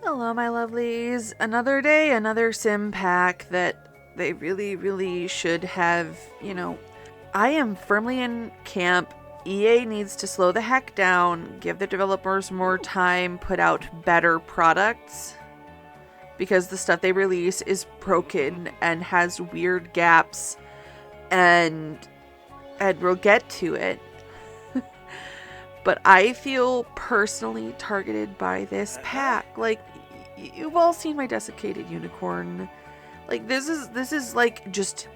Hello, my lovelies. Another day, another sim pack that they really should have, I am firmly in camp. EA needs to slow the heck down, give the developers more time, put out better products, because the stuff they release is broken and has weird gaps, and we'll get to it. But I feel personally targeted by this pack. Like, you've all seen my desiccated unicorn. Like, this is like just,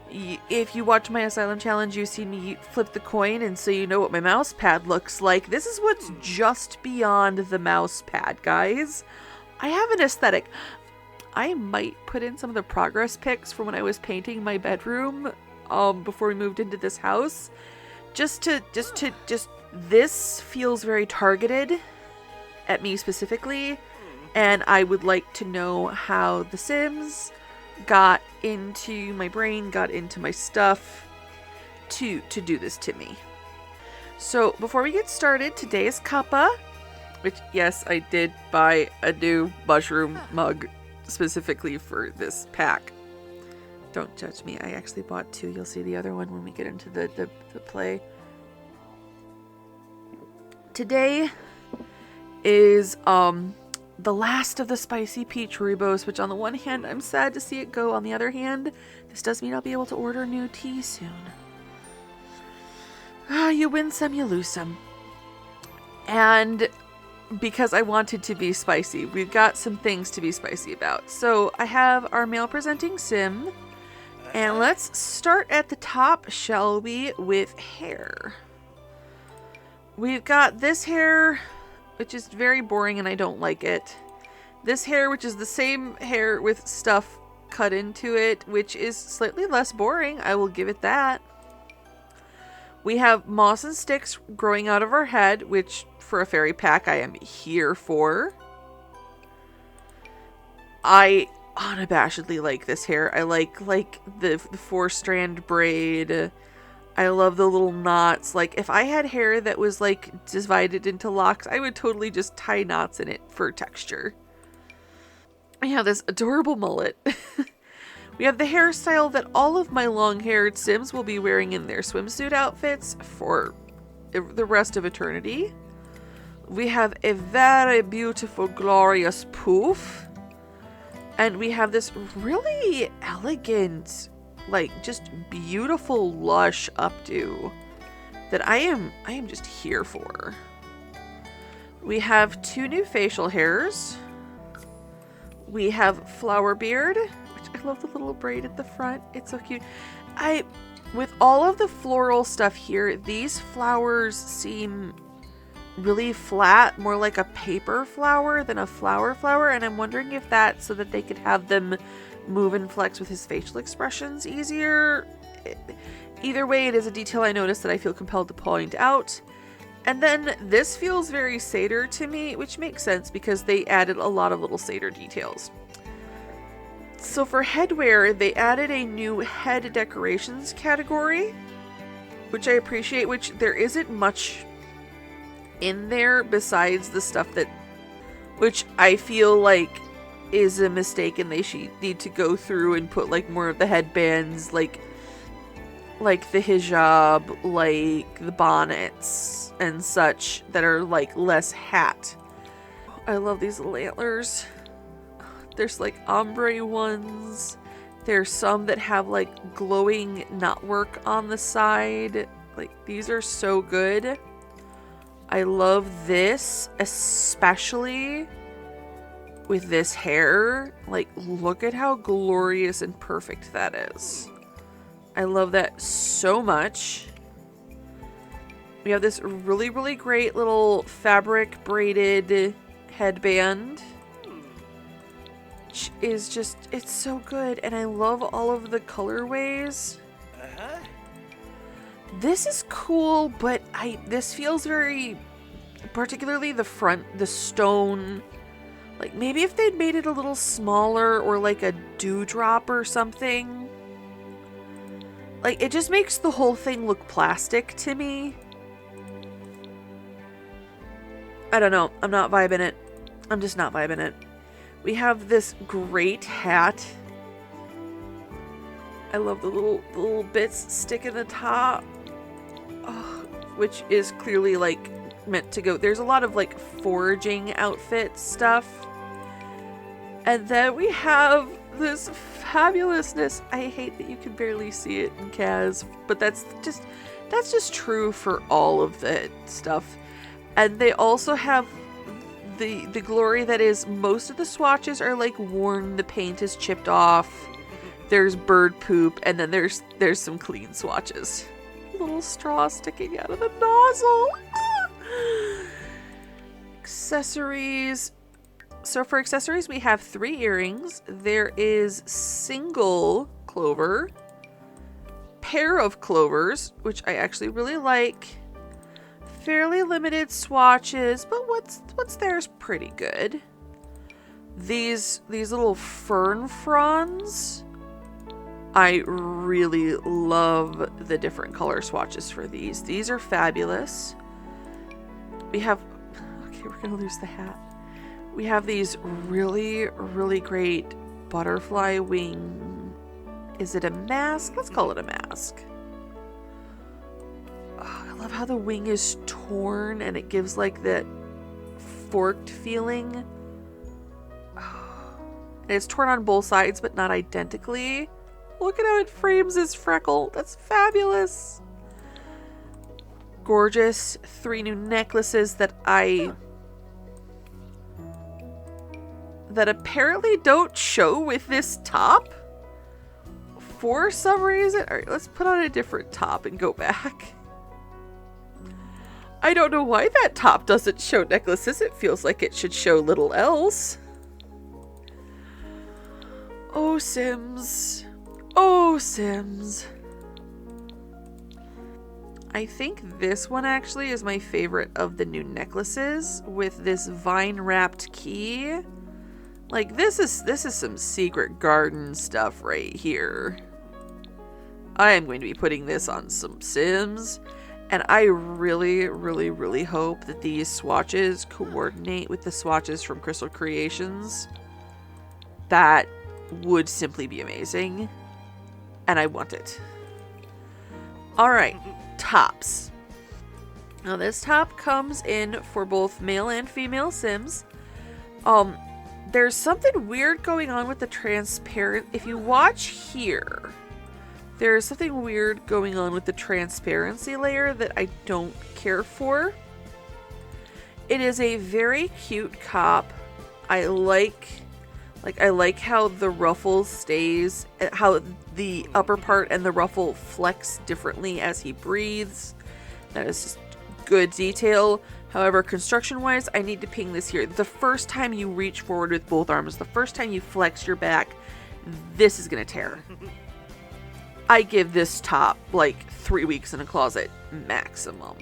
if you watch my Asylum Challenge, you see me flip the coin, and so you know what my mouse pad looks like. This is what's just beyond the mouse pad, guys. I have an aesthetic. I might put in some of the progress pics from when I was painting my bedroom before we moved into this house. Just this feels very targeted at me specifically, and I would like to know how The Sims got into my brain, got into my stuff to do this to me. So before we get started, today is Kappa, which, yes, I did buy a new mushroom mug specifically for this pack. Don't judge me, I actually bought two. You'll see the other one when we get into the play. Today is the last of the spicy peach Rooibos, which on the one hand I'm sad to see it go, on the other hand this does mean I'll be able to order new tea soon. You win some, you lose some. And because I wanted to be spicy, we've got some things to be spicy about. So I have our male presenting sim, and let's start at the top, shall we, with hair. We've got this hair, which is very boring and I don't like it. This hair, which is the same hair with stuff cut into it, which is slightly less boring. I will give it that. We have moss and sticks growing out of our head, which for a fairy pack I am here for. I unabashedly like this hair. I like the 4-strand braid. I love the little knots. Like, if I had hair that was like divided into locks, I would totally just tie knots in it for texture. I have this adorable mullet. We have the hairstyle that all of my long-haired Sims will be wearing in their swimsuit outfits for the rest of eternity. We have a very beautiful, glorious poof. And we have this really elegant, like, just beautiful, lush updo that I am just here for. We have 2 new facial hairs. We have flower beard, which I love the little braid at the front. It's so cute. With all of the floral stuff here, these flowers seem really flat, more like a paper flower than a flower, and I'm wondering if that's so that they could have them move and flex with his facial expressions easier. Either way, it is a detail I noticed that I feel compelled to point out. And then this feels very satyr to me, which makes sense because they added a lot of little satyr details. So for headwear, they added a new head decorations category, which I appreciate, which there isn't much in there besides the stuff that, which I feel like is a mistake, and they should need to go through and put like more of the headbands, like the hijab, like the bonnets and such, that are like less hat. I love these little antlers. There's like ombre ones. There's some that have like glowing knotwork on the side. Like, these are so good. I love this, especially with this hair. Like, look at how glorious and perfect that is. I love that so much. We have this really great little fabric braided headband, which is just, it's so good, and I love all of the colorways. This is cool, but this feels very, particularly the front, the stone. Like, maybe if they'd made it a little smaller, or like a dewdrop or something. Like, it just makes the whole thing look plastic to me. I don't know. I'm not vibing it. I'm just not vibing it. We have this great hat. I love the little bits stick in the top. Oh, which is clearly like meant to go. There's a lot of like foraging outfit stuff. And then we have this fabulousness. I hate that you can barely see it in CAS, but that's just true for all of the stuff. And they also have the glory that is most of the swatches are like worn, the paint is chipped off. There's bird poop, and then there's some clean swatches. Little straw sticking out of the nozzle. Ah! Accessories. So for accessories, we have 3 earrings. There is single clover, pair of clovers, which I actually really like. Fairly limited swatches, but what's there is pretty good. These little fern fronds. I really love the different color swatches for these. These are fabulous. We have, okay, we're gonna lose the hat. We have these really, really great butterfly wing. Is it a mask? Let's call it a mask. Oh, I love how the wing is torn and it gives like that forked feeling. Oh. And it's torn on both sides, but not identically. Look at how it frames his freckle. That's fabulous. Gorgeous 3 new necklaces that apparently don't show with this top for some reason. All right, let's put on a different top and go back. I don't know why that top doesn't show necklaces. It feels like it should show little else. Oh, Sims. Oh, Sims. I think this one actually is my favorite of the new necklaces with this vine wrapped key. Like this is some secret garden stuff right here. I am going to be putting this on some Sims, and I really, really, really hope that these swatches coordinate with the swatches from Crystal Creations. That would simply be amazing, and I want it. Alright, tops. Now this top comes in for both male and female Sims. There's something weird going on with the transparent. If you watch here, there's something weird going on with the transparency layer that I don't care for. It is a very cute cop. I like how the ruffle stays, how the upper part and the ruffle flex differently as he breathes. That is just good detail. However, construction-wise, I need to ping this here. The first time you reach forward with both arms, the first time you flex your back, this is going to tear. I give this top like 3 weeks in a closet maximum.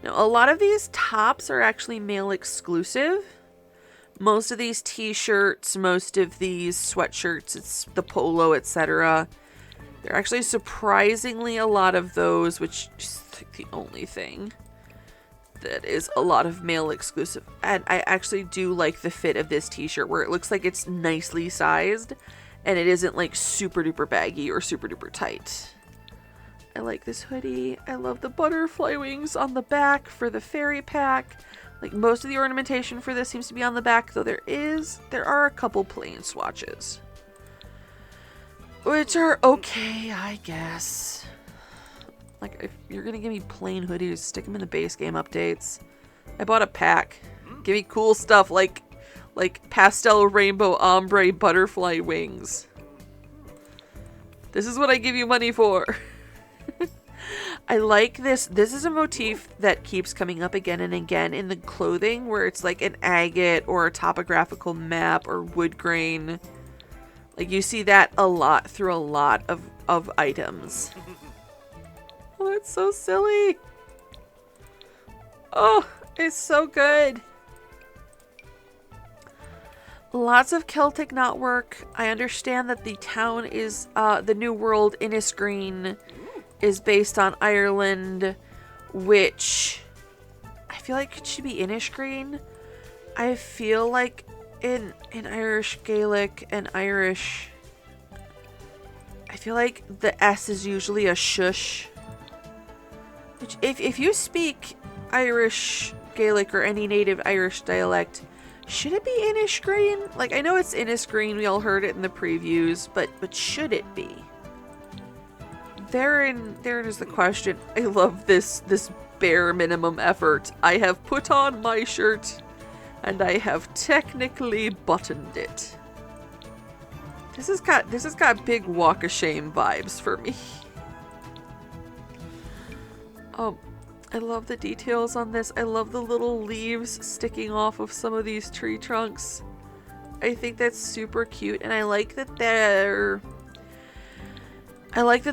Now, a lot of these tops are actually male exclusive. Most of these t-shirts, most of these sweatshirts, it's the polo, etc. There are actually surprisingly a lot of those, which is like the only thing that is a lot of male exclusive. And I actually do like the fit of this t-shirt where it looks like it's nicely sized and it isn't like super duper baggy or super duper tight. I like this hoodie. I love the butterfly wings on the back for the fairy pack. Like most of the ornamentation for this seems to be on the back, though there are a couple plain swatches, which are okay, I guess. Like, if you're gonna give me plain hoodies, stick them in the base game updates. I bought a pack. Give me cool stuff like pastel rainbow ombre butterfly wings. This is what I give you money for. I like this. This is a motif that keeps coming up again and again in the clothing, where it's like an agate or a topographical map or wood grain. Like, you see that a lot through a lot of items. Oh, it's so silly. Oh, it's so good. Lots of Celtic knotwork. I understand that the town is, the New World Innisgreen is based on Ireland, which I feel like it should be Innisgreen. I feel like in Irish Gaelic and Irish, I feel like the S is usually a shush. Which, if you speak Irish Gaelic or any native Irish dialect, should it be Innisgreen? Like, I know it's Innisgreen, we all heard it in the previews, but should it be? Therein is the question. I love this bare minimum effort. I have put on my shirt, and I have technically buttoned it. This has got big walk of shame vibes for me. I love the details on this. I love the little leaves sticking off of some of these tree trunks. I think that's super cute, and I like that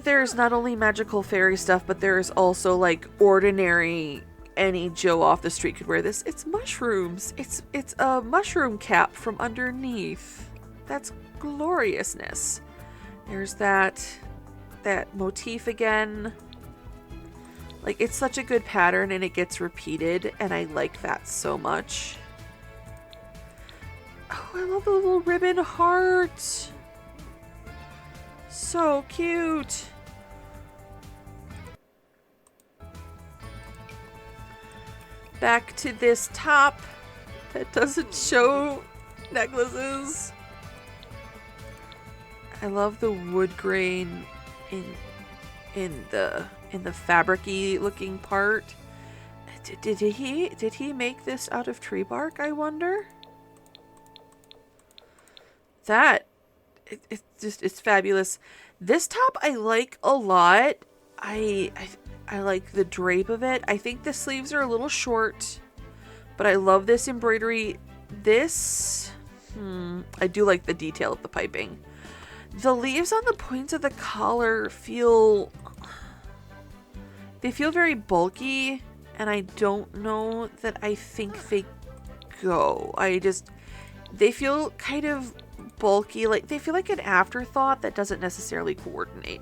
there's not only magical fairy stuff, but there's also like ordinary any Joe off the street could wear this. It's mushrooms. It's a mushroom cap from underneath. That's gloriousness. There's that motif again. Like, it's such a good pattern and it gets repeated, and I like that so much. Oh, I love the little ribbon heart. So cute. Back to this top that doesn't show necklaces. I love the wood grain in the fabric-y looking part. Did he make this out of tree bark, I wonder? It's fabulous. This top I like a lot. I like the drape of it. I think the sleeves are a little short, but I love this embroidery. I do like the detail of the piping. The leaves on the points of the collar feel very bulky, and I don't know that I think they go. They feel kind of bulky, like they feel like an afterthought that doesn't necessarily coordinate.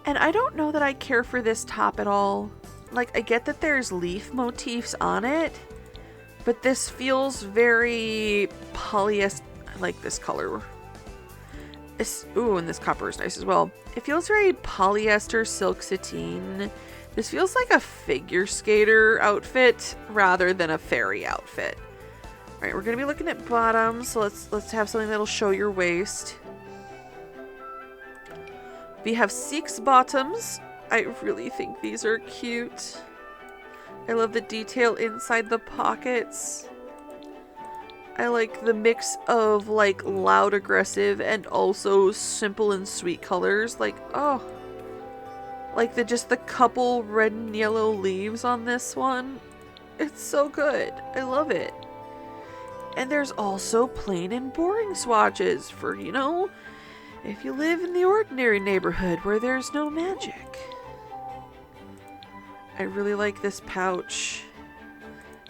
And I don't know that I care for this top at all. Like, I get that there's leaf motifs on it, but this feels very polyester. I like this color. And this copper is nice as well. It feels very polyester silk sateen. This feels like a figure skater outfit rather than a fairy outfit. All right, we're gonna be looking at bottoms, so let's have something that'll show your waist. We have 6 bottoms. I really think these are cute. I love the detail inside the pockets. I like the mix of like loud aggressive and also simple and sweet colors. Like, oh, like the couple red and yellow leaves on this one. It's so good. I love it. And there's also plain and boring swatches for, you know, if you live in the ordinary neighborhood where there's no magic. I really like this pouch.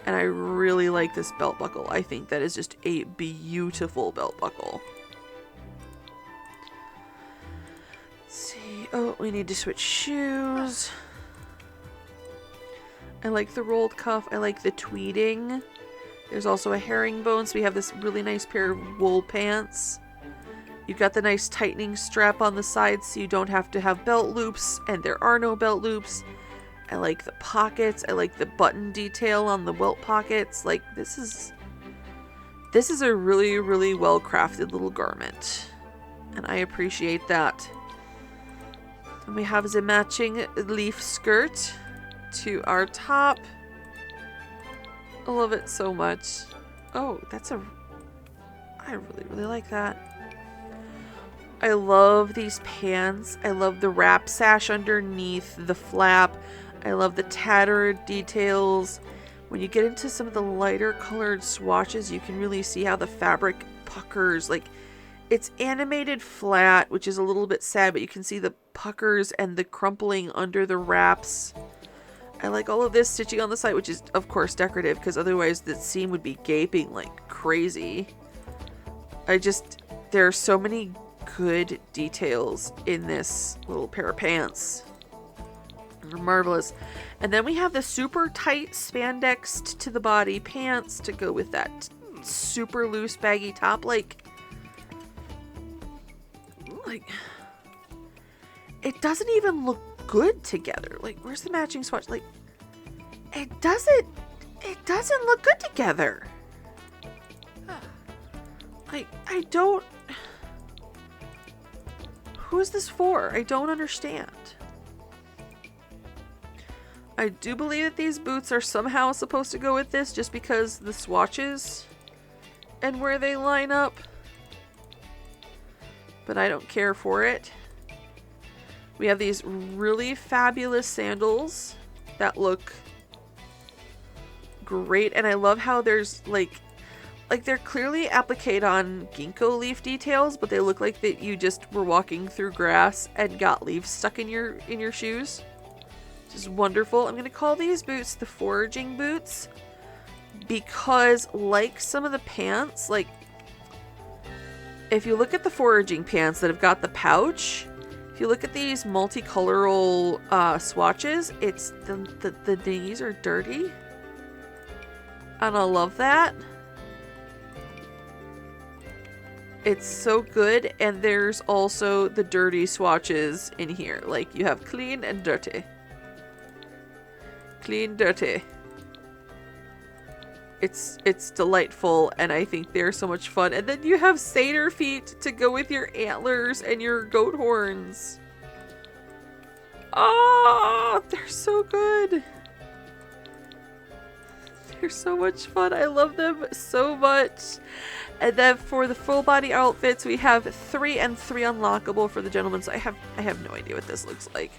And I really like this belt buckle. I think that is just a beautiful belt buckle. Let's see. Oh, we need to switch shoes. I like the rolled cuff. I like the tweeding. There's also a herringbone, so we have this really nice pair of wool pants. You've got the nice tightening strap on the side, so you don't have to have belt loops, and there are no belt loops. I like the pockets. I like the button detail on the welt pockets. Like, this is a really, really well crafted little garment, and I appreciate that. And we have the matching leaf skirt to our top. I love it so much. Oh, I really, really like that. I love these pants. I love the wrap sash underneath the flap. I love the tattered details. When you get into some of the lighter colored swatches, you can really see how the fabric puckers. Like, it's animated flat, which is a little bit sad, but you can see the puckers and the crumpling under the wraps. I like all of this stitching on the side, which is, of course, decorative, because otherwise the seam would be gaping like crazy. There are so many good details in this little pair of pants. Marvelous. And then we have the super tight spandex to the body pants to go with that super loose baggy top. Like it doesn't even look good together. Like, where's the matching swatch? Like, it doesn't look good together. Like, I don't... Who is this for? I don't understand. I do believe that these boots are somehow supposed to go with this just because the swatches and where they line up. But I don't care for it. We have these really fabulous sandals that look great. And I love how there's like they're clearly appliqued on ginkgo leaf details, but they look like that you just were walking through grass and got leaves stuck in your shoes. Just wonderful. I'm going to call these boots the foraging boots because, like some of the pants, like if you look at the foraging pants that have got the pouch, if you look at these multicoloral swatches, it's the knees are dirty. And I love that. It's so good. And there's also the dirty swatches in here. Like you have clean and dirty. Clean, dirty. It's delightful, and I think they're so much fun. And then you have satyr feet to go with your antlers and your goat horns. Oh, they're so good. They're so much fun. I love them so much. And then for the full body outfits, we have 3 and 3 unlockable for the gentlemen. So I have no idea what this looks like.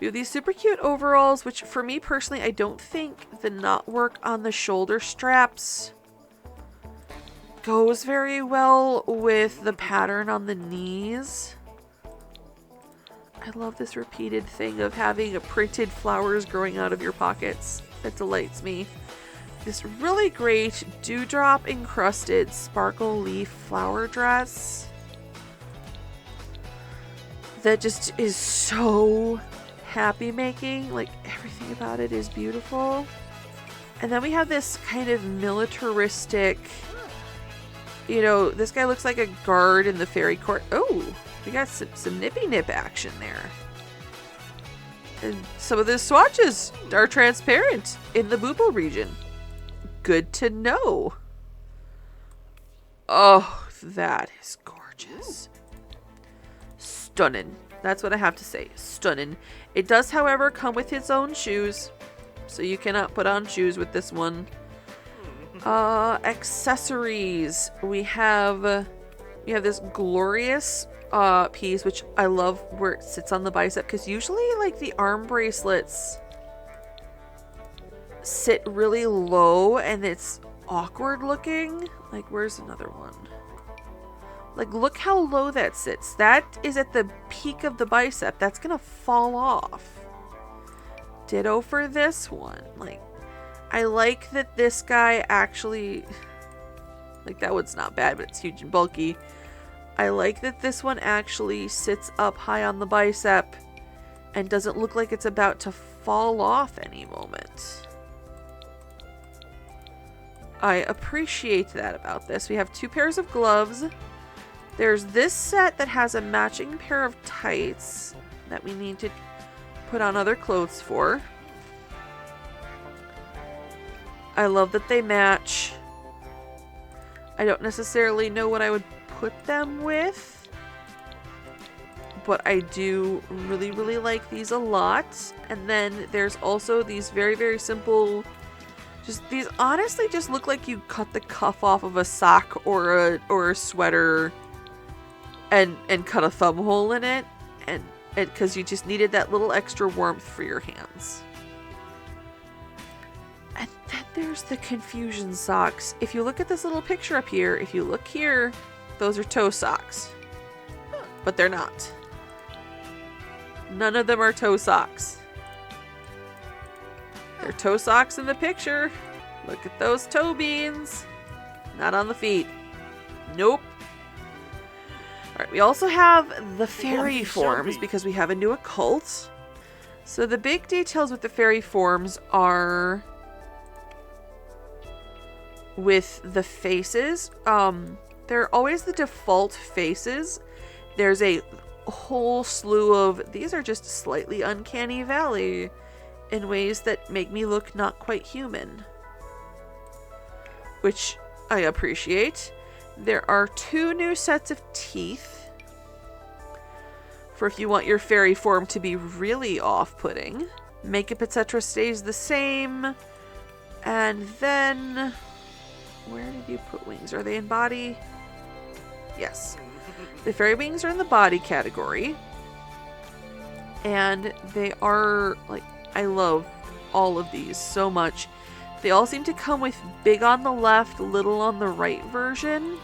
We have these super cute overalls, which for me personally, I don't think the knot work on the shoulder straps goes very well with the pattern on the knees. I love this repeated thing of having a printed flowers growing out of your pockets. That delights me. This really great dewdrop encrusted sparkle leaf flower dress that just is so happy making. Like everything about it is beautiful. And then we have this kind of militaristic, you know, this guy looks like a guard in the fairy court. Oh, we got some nippy nip action there. And some of the swatches are transparent in the booble region. Good to know. Oh, that is gorgeous. Stunning. That's what I have to say. Stunning. It does, however, come with its own shoes. So you cannot put on shoes with this one. Accessories. We have this glorious piece, which I love where it sits on the bicep. Because usually, like, the arm bracelets sit really low and it's awkward looking. Like, where's another one? Like, look how low that sits. That is at the peak of the bicep. That's gonna fall off. Ditto for this one. Like, I like that this guy actually... Like, that one's not bad, but it's huge and bulky. I like that this one actually sits up high on the bicep and doesn't look like it's about to fall off any moment. I appreciate that about this. We have 2 pairs of gloves. There's this set that has a matching pair of tights that we need to put on other clothes for. I love that they match. I don't necessarily know what I would put them with, but I do really, really like these a lot. And then there's also these very, very simple... These honestly just look like you cut the cuff off of a sock or a sweater and cut a thumb hole in it, and because you just needed that little extra warmth for your hands. And then there's the confusion socks. If you look at this little picture up here, if you look here, those are toe socks, but they're not. None of them are toe socks. They're toe socks in the picture. Look at those toe beans. Not on the feet. Nope. Alright, we also have the fairy forms because we have a new occult. So the big details with the fairy forms are with the faces. They're always the default faces. There's a whole slew of, these are just slightly uncanny valley in ways that make me look not quite human, which I appreciate. There are 2 new sets of teeth for if you want your fairy form to be really off-putting. Makeup, etc. stays the same. And then, where did you put wings? Are they in body? Yes. The fairy wings are in the body category. And they are, like, I love all of these so much. They all seem to come with big on the left, little on the right version,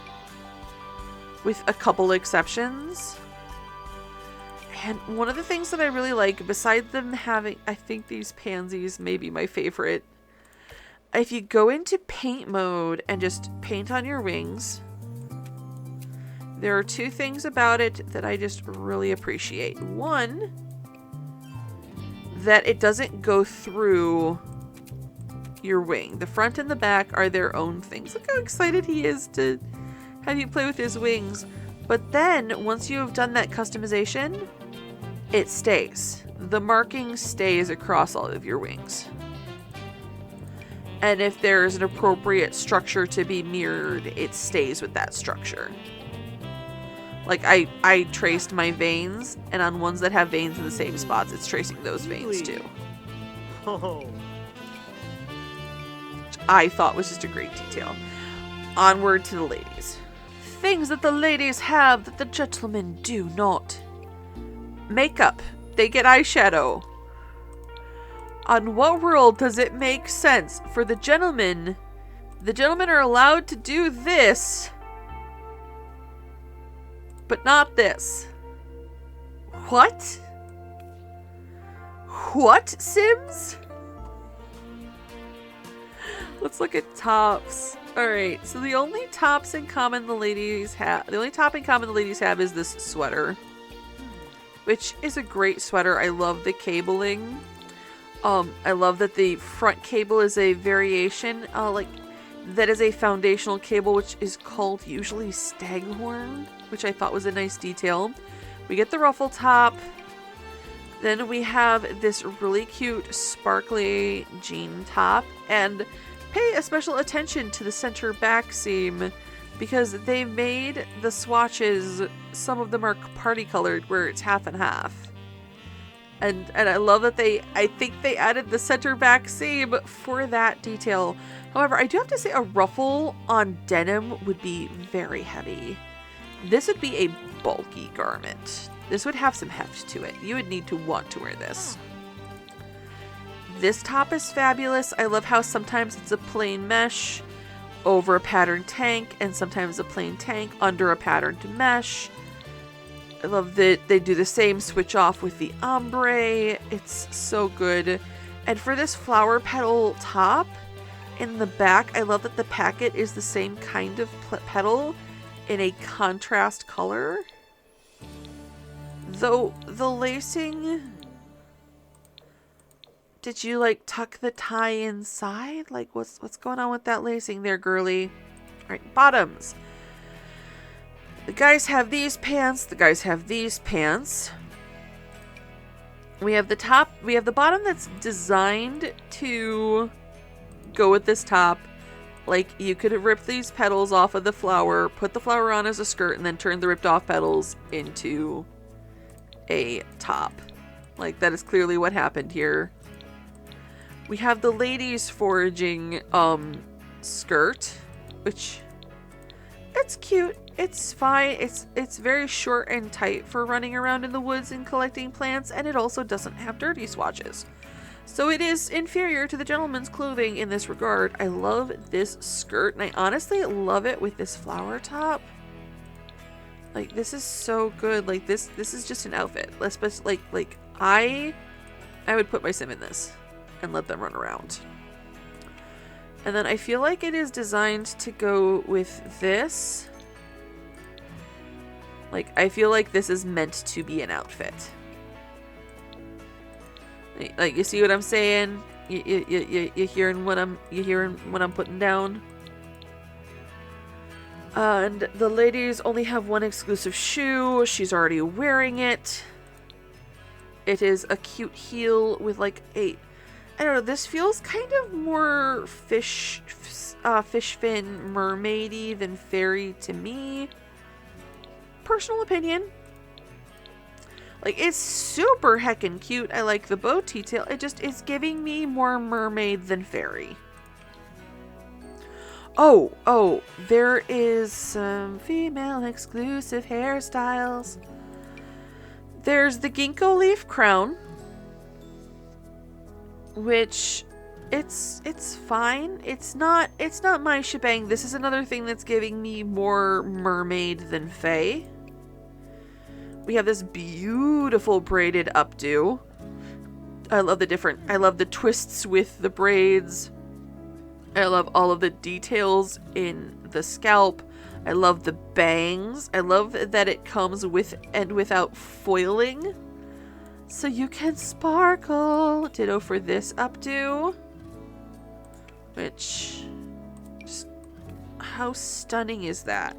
with a couple exceptions. And one of the things that I really like, besides them having, I think these pansies may be my favorite. If you go into paint mode and just paint on your wings, there are 2 things about it that I just really appreciate. One, that it doesn't go through your wing. The front and the back are their own things. Look how excited he is to have you play with his wings. But then, once you have done that customization, it stays. The marking stays across all of your wings. And if there's an appropriate structure to be mirrored, it stays with that structure. Like, I traced my veins, and on ones that have veins in the same spots, it's tracing those veins too. Oh. Which I thought was just a great detail. Onward to the ladies. Things that the ladies have that the gentlemen do not. Makeup. They get eyeshadow. On what world does it make sense for the gentlemen? The gentlemen are allowed to do this, but not this. What? What, Sims? Let's look at tops. Alright, so the only tops in common the ladies have, the only top in common the ladies have is this sweater, which is a great sweater. I love the cabling. I love that the front cable is a variation, like, that is a foundational cable, which is called usually staghorn, which I thought was a nice detail. We get the ruffle top. Then we have this really cute sparkly jean top, and pay a special attention to the center back seam because they made the swatches, some of them are party colored where it's half and half. And I love that I think they added the center back seam for that detail. However, I do have to say a ruffle on denim would be very heavy. This would be a bulky garment. This would have some heft to it. You would need to want to wear this. This top is fabulous. I love how sometimes it's a plain mesh over a patterned tank and sometimes a plain tank under a patterned mesh. I love that they do the same switch off with the ombre. It's so good. And for this flower petal top in the back, I love that the packet is the same kind of petal in a contrast color. Though the lacing, did you like tuck the tie inside? Like what's going on with that lacing there, girly? All right, bottoms. The guys have these pants. The guys have these pants. We have the top. We have the bottom that's designed to go with this top. Like, you could have ripped these petals off of the flower, put the flower on as a skirt, and then turn the ripped off petals into a top. Like, that is clearly what happened here. We have the ladies foraging skirt, which it's cute. It's fine. It's very short and tight for running around in the woods and collecting plants, and it also doesn't have dirty swatches. So it is inferior to the gentleman's clothing in this regard. I love this skirt, and I honestly love it with this flower top. Like, this is so good. Like, this is just an outfit. Like I would put my sim in this and let them run around. And then I feel like it is designed to go with this. Like, I feel like this is meant to be an outfit. Like, you see what I'm saying? You hearing what I'm putting down? And the ladies only have one exclusive shoe. She's already wearing it. It is a cute heel with like a, I don't know, this feels kind of more fish fin mermaidy than fairy to me. Personal opinion. Like, it's super heckin' cute. I like the bow detail. It just is giving me more mermaid than fairy. Oh, there is some female exclusive hairstyles. There's the ginkgo leaf crown, which it's fine. It's not my shebang. This is another thing that's giving me more mermaid than fae. We have this beautiful braided updo. I love the twists with the braids. I love all of the details in the scalp. I love the bangs. I love that it comes with and without foiling. So you can sparkle. Ditto for this updo. Which, just, how stunning is that?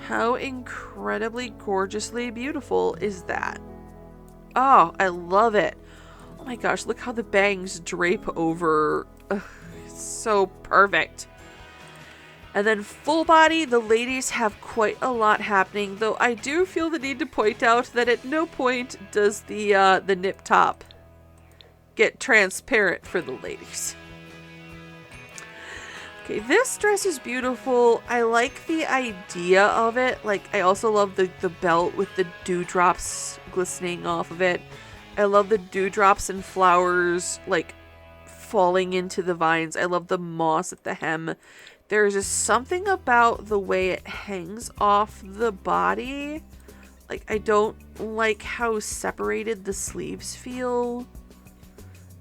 How incredibly gorgeously beautiful is that? Oh, I love it. Oh my gosh, look how the bangs drape over. Ugh, it's so perfect. And then full body, the ladies have quite a lot happening, though I do feel the need to point out that at no point does the nip top get transparent for the ladies. Okay, this dress is beautiful. I like the idea of it. Like, I also love the belt with the dewdrops glistening off of it. I love the dewdrops and flowers, like, falling into the vines. I love the moss at the hem. There's just something about the way it hangs off the body. Like, I don't like how separated the sleeves feel.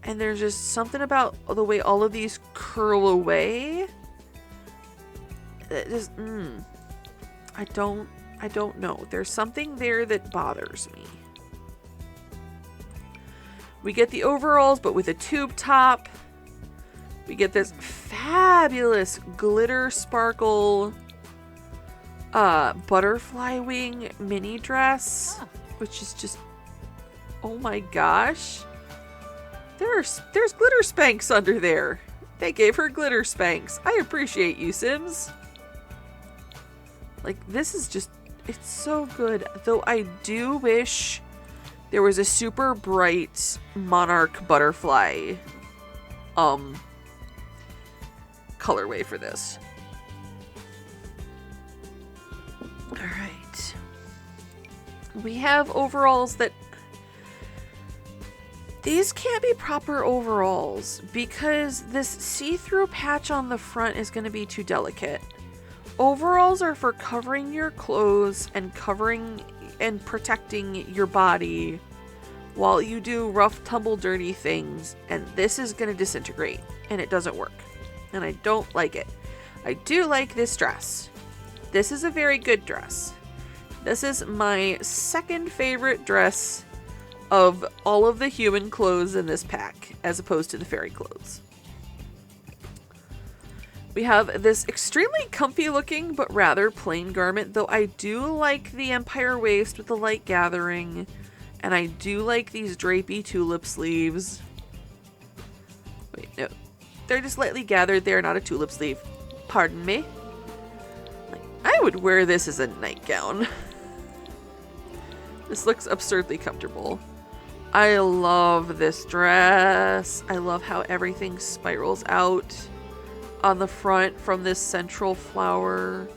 And there's just something about the way all of these curl away. It just, I don't know. There's something there that bothers me. We get the overalls, but with a tube top. We get this fabulous glitter sparkle butterfly wing mini dress, which is just, oh my gosh. There's glitter Spanx under there. They gave her glitter Spanx. I appreciate you, Sims. Like, this is just, it's so good. Though I do wish there was a super bright monarch butterfly colorway for this. Alright. We have overalls that, these can't be proper overalls because this see-through patch on the front is going to be too delicate. Overalls are for covering your clothes and covering and protecting your body while you do rough, tumble, dirty things, and this is going to disintegrate, and it doesn't work. And I don't like it. I do like this dress. This is a very good dress. This is my second favorite dress of all of the human clothes in this pack, as opposed to the fairy clothes. We have this extremely comfy looking but rather plain garment, though I do like the empire waist with the light gathering, and I do like these drapey tulip sleeves. Wait, no. They're just lightly gathered. They're not a tulip sleeve. Pardon me. Like, I would wear this as a nightgown. This looks absurdly comfortable. I love this dress. I love how everything spirals out on the front from this central flower.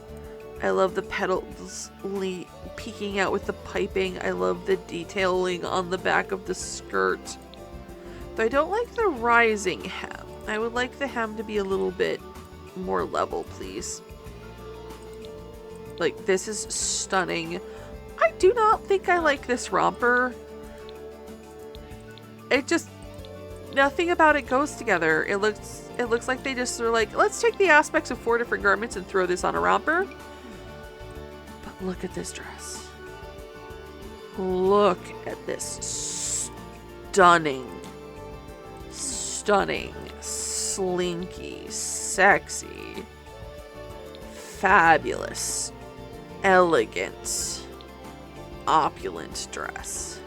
I love the petals peeking out with the piping. I love the detailing on the back of the skirt. Though I don't like the rising hem. I would like the hem to be a little bit more level, please. Like, this is stunning. I do not think I like this romper. It just, nothing about it goes together. It looks like they just are like, let's take the aspects of 4 different garments and throw this on a romper. But look at this dress. Look at this stunning, slinky, sexy, fabulous, elegant, opulent dress.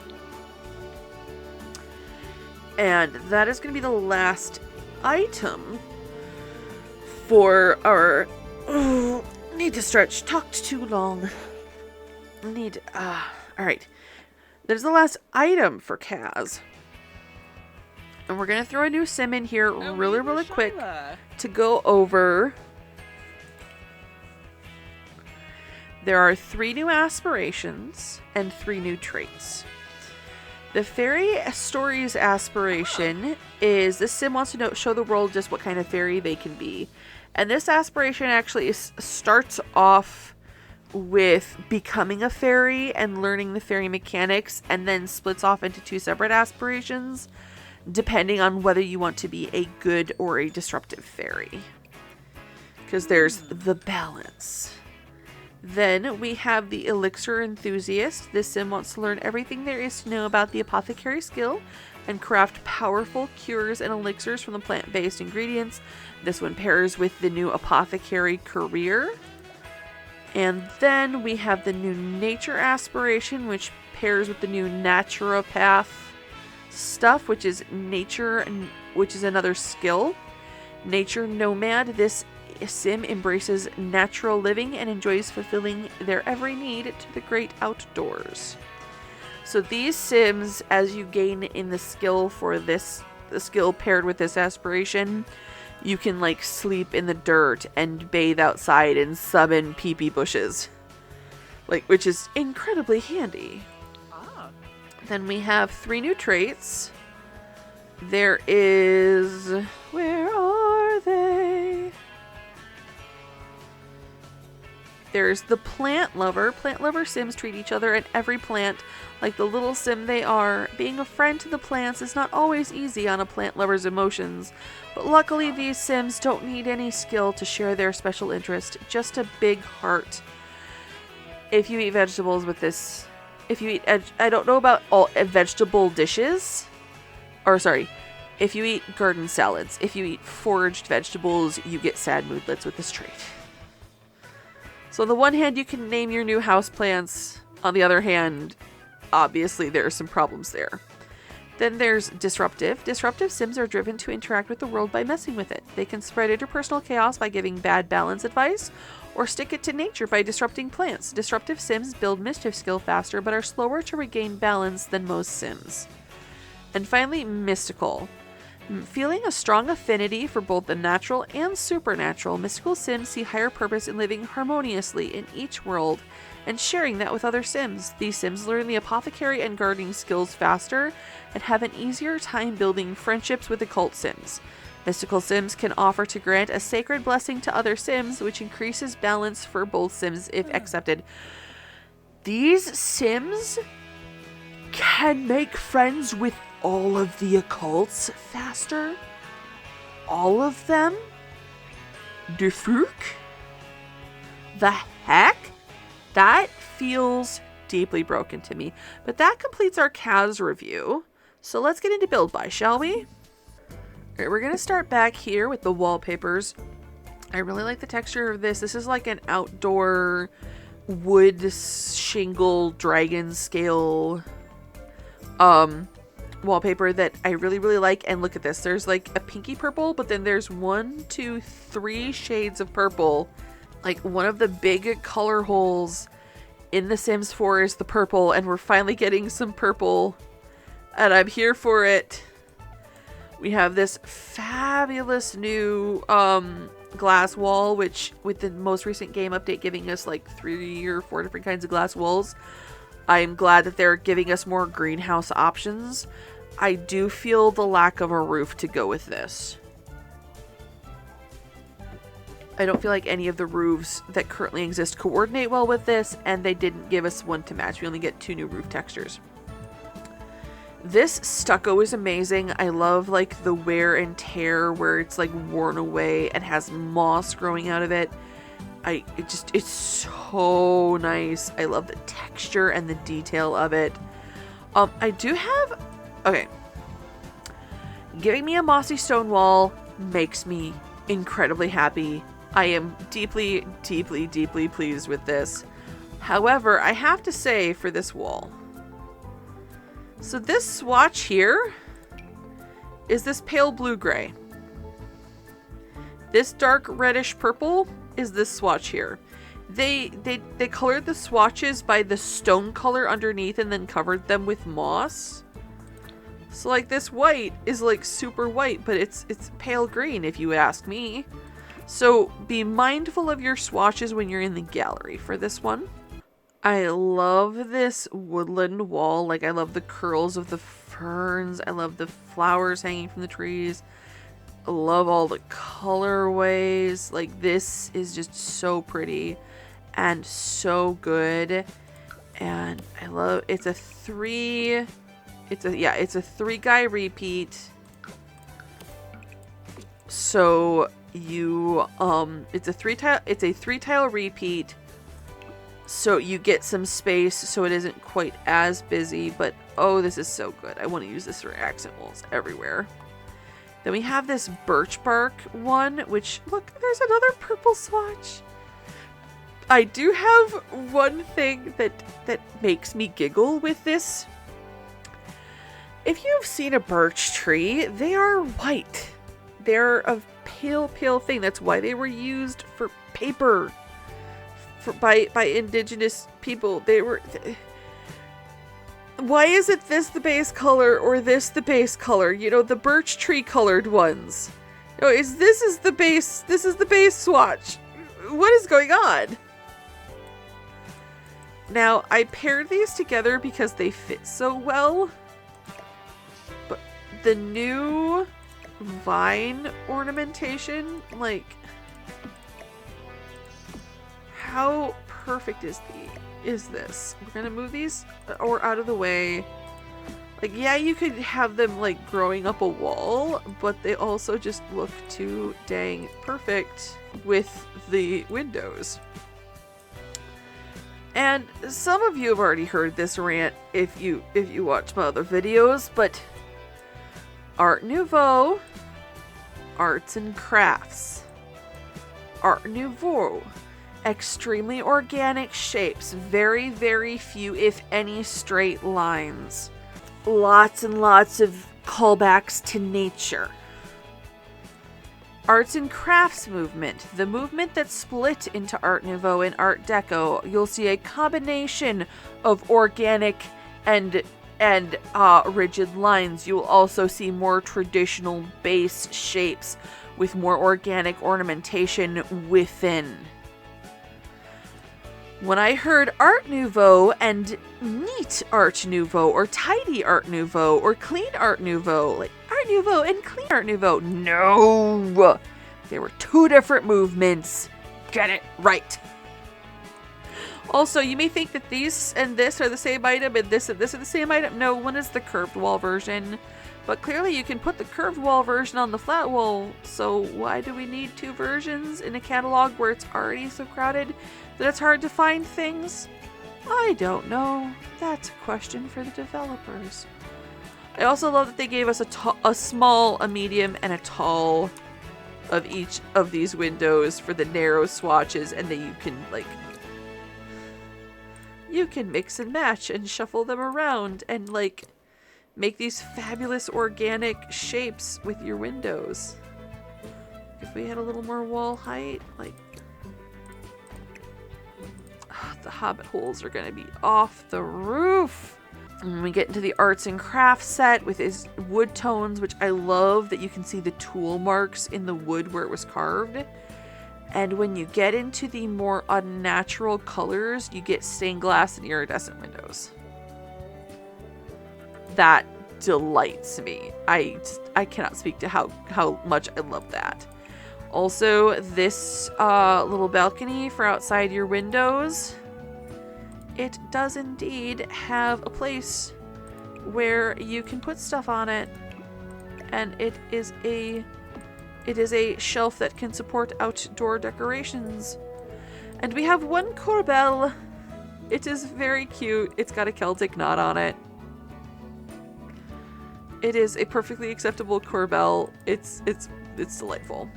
And that is going to be the last item for our... Oh, need to stretch. Talked too long. Alright. That is the last item for CAS. And we're going to throw a new sim in here really quick to go over. There are 3 new aspirations and 3 new traits. The Fairy Stories aspiration is the sim wants to show the world just what kind of fairy they can be. And this aspiration actually starts off with becoming a fairy and learning the fairy mechanics, and then splits off into 2 separate aspirations, depending on whether you want to be a good or a disruptive fairy. Because there's the balance. Then we have the Elixir Enthusiast. This sim wants to learn everything there is to know about the apothecary skill and craft powerful cures and elixirs from the plant-based ingredients. This one pairs with the new apothecary career. And then we have the new Nature aspiration, which pairs with the new naturopath stuff, which is nature, which is another skill. Nature Nomad. This sim embraces natural living and enjoys fulfilling their every need to the great outdoors. So these sims, as you gain in the skill for this, the skill paired with this aspiration, you can like sleep in the dirt and bathe outside and summon pee-pee bushes, like, which is incredibly handy. Then we have 3 new traits. There is, where are they? There's the Plant Lover. Plant Lover sims treat each other and every plant like the little sim they are. Being a friend to the plants is not always easy on a plant lover's emotions, but luckily these sims don't need any skill to share their special interest, just a big heart. If you eat vegetables with this, if you eat, I don't know about all vegetable dishes, or sorry, if you eat garden salads, if you eat foraged vegetables, you get sad moodlets with this trait. So on the one hand, you can name your new houseplants. On the other hand, obviously there are some problems there. Then there's Disruptive. Disruptive sims are driven to interact with the world by messing with it. They can spread interpersonal chaos by giving bad balance advice, or stick it to nature by disrupting plants. Disruptive sims build mischief skill faster, but are slower to regain balance than most sims. And finally, Mystical. Feeling a strong affinity for both the natural and supernatural, mystical sims see higher purpose in living harmoniously in each world and sharing that with other sims. These sims learn the apothecary and gardening skills faster and have an easier time building friendships with occult sims. Mystical sims can offer to grant a sacred blessing to other sims, which increases balance for both sims if accepted. These sims can make friends with all of the occults faster. All of them? De fuck? The heck? That feels deeply broken to me. But that completes our CAS review. So let's get into build buy, shall we? Alright, we're going to start back here with the wallpapers. I really like the texture of this. This is like an outdoor wood shingle dragon scale wallpaper that I really like. And look at this, there's like a pinky purple, but then there's 1, 2, 3 shades of purple. Like one of the big color holes in The Sims 4 is the purple, and we're finally getting some purple, and I'm here for it. We have this fabulous new glass wall, which with the most recent game update giving us like 3 or 4 different kinds of glass walls. I'm glad that they're giving us more greenhouse options. I do feel the lack of a roof to go with this. I don't feel like any of the roofs that currently exist coordinate well with this, and they didn't give us one to match. We only get 2 new roof textures. This stucco is amazing. I love like the wear and tear where it's like worn away and has moss growing out of it. It's so nice. I love the texture and the detail of it. I do have, okay, Giving me a mossy stone wall makes me incredibly happy. I am deeply, deeply, deeply pleased with this. However, I have to say for this wall. So this swatch here is this pale blue-gray. This dark reddish purple is this swatch here. They colored the swatches by the stone color underneath and then covered them with moss. So like this white is like super white, but it's pale green if you ask me. So be mindful of your swatches when you're in the gallery for this one. I love this woodland wall. Like I love the curls of the ferns. I love the flowers hanging from the trees. I love all the colorways. Like this is just so pretty and so good. And I love it's a three guy repeat. So you it's a three tile repeat. So you get some space so it isn't quite as busy, but oh, this is so good. I want to use this for accent walls everywhere. Then we have this birch bark one, which look, there's another purple swatch. I do have one thing that makes me giggle with this. If you've seen a birch tree, they are white. They're a pale, pale thing. That's why they were used for paper by indigenous people. Why is it this the base color or this the base color? You know, the birch tree colored ones. No, this is the base swatch. What is going on? Now, I paired these together because they fit so well. But the new vine ornamentation, like, how perfect is this? We're gonna move these out of the way. Like, yeah, you could have them like growing up a wall, but they also just look too dang perfect with the windows. And some of you have already heard this rant if you watch my other videos, but Art Nouveau, arts and crafts. Art Nouveau, extremely organic shapes, very, very few, if any, straight lines. Lots and lots of callbacks to nature. Arts and crafts movement, the movement that's split into Art Nouveau and Art Deco. You'll see a combination of organic and rigid lines. You'll also see more traditional base shapes with more organic ornamentation within. When I heard Art Nouveau and neat Art Nouveau or tidy Art Nouveau or clean Art Nouveau, like Art Nouveau and clean Art Nouveau, no! They were two different movements. Get it right. Also, you may think that these and this are the same item and this are the same item. No, one is the curved wall version. But clearly you can put the curved wall version on the flat wall, so why do we need two versions in a catalog where it's already so crowded that it's hard to find things? I don't know. That's a question for the developers. I also love that they gave us a small, a medium, and a tall of each of these windows for the narrow swatches, and that you can, like, you can mix and match and shuffle them around and, like, make these fabulous organic shapes with your windows. If we had a little more wall height, like, the hobbit holes are going to be off the roof. And when we get into the arts and crafts set with his wood tones, which I love that you can see the tool marks in the wood where it was carved. And when you get into the more unnatural colors, you get stained glass and iridescent windows. That delights me. I cannot speak to how much I love that. Also, this little balcony for outside your windows, it does indeed have a place where you can put stuff on it, and it is a shelf that can support outdoor decorations. And we have one corbel. It is very cute. It's got a Celtic knot on it. It is a perfectly acceptable Corbel. It's delightful.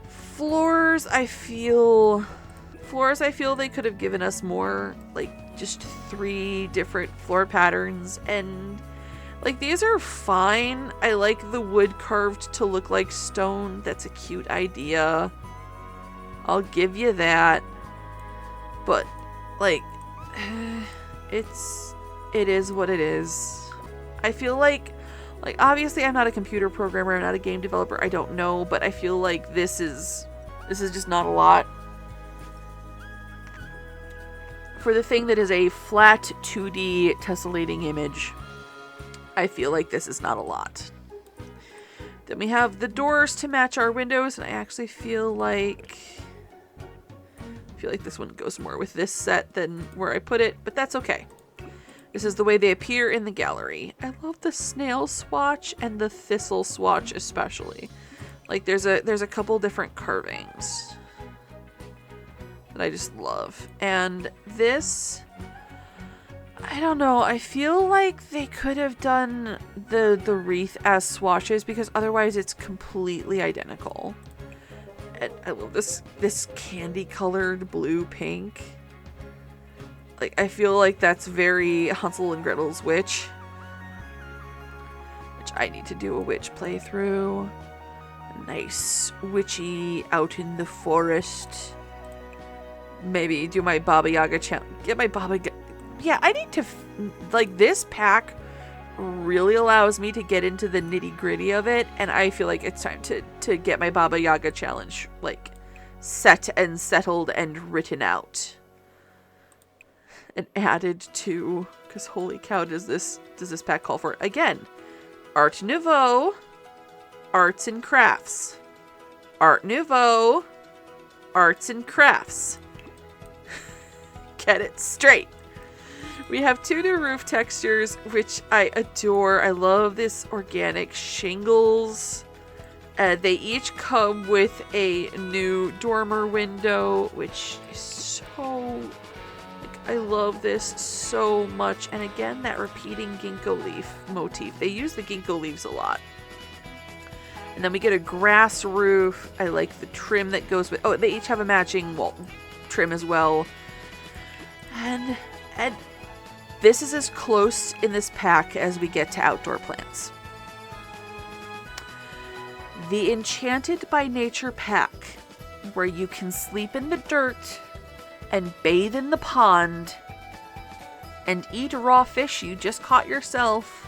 Floors, I feel they could have given us more, like just 3 different floor patterns, and like these are fine. I like the wood carved to look like stone. That's a cute idea. I'll give you that. But like it is what it is. I feel like obviously I'm not a computer programmer, I'm not a game developer, I don't know, but I feel like this is just not a lot. For the thing that is a flat 2D tessellating image, I feel like this is not a lot. Then we have the doors to match our windows, and I actually feel like this one goes more with this set than where I put it, but that's okay. This is the way they appear in the gallery. I love the snail swatch and the thistle swatch especially. Like there's a couple different carvings that I just love. And this, I don't know, I feel like they could have done the wreath as swatches because otherwise it's completely identical. And I love this candy colored blue pink. Like, I feel like that's very Hansel and Gretel's Witch. Which I need to do a witch playthrough. Nice witchy out in the forest. Maybe do my Baba Yaga challenge. Get my Baba Yaga. Yeah, I need to, like, this pack really allows me to get into the nitty gritty of it. And I feel like it's time to get my Baba Yaga challenge, like, set and settled and written out. And added to, because holy cow, does this pack call for it? Again, Art Nouveau, Arts and Crafts. Art Nouveau, Arts and Crafts. Get it straight. We have 2 new roof textures, which I adore. I love this organic shingles. They each come with a new dormer window, which is so... I love this so much. And again, that repeating ginkgo leaf motif. They use the ginkgo leaves a lot. And then we get a grass roof. I like the trim that goes with... Oh, they each have a matching wall trim as well. And this is as close in this pack as we get to outdoor plants. The Enchanted by Nature pack, where you can sleep in the dirt and bathe in the pond and eat raw fish you just caught yourself,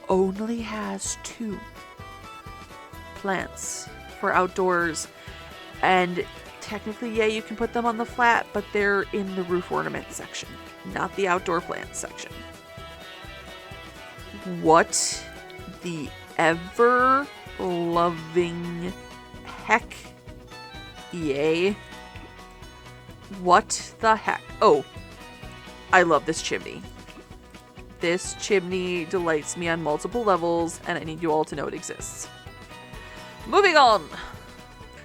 only has 2 plants for outdoors. And technically, yeah, you can put them on the flat, but they're in the roof ornament section, not the outdoor plants section. What the ever loving heck? EA? What the heck? Oh, I love this chimney. This chimney delights me on multiple levels, and I need you all to know it exists. Moving on.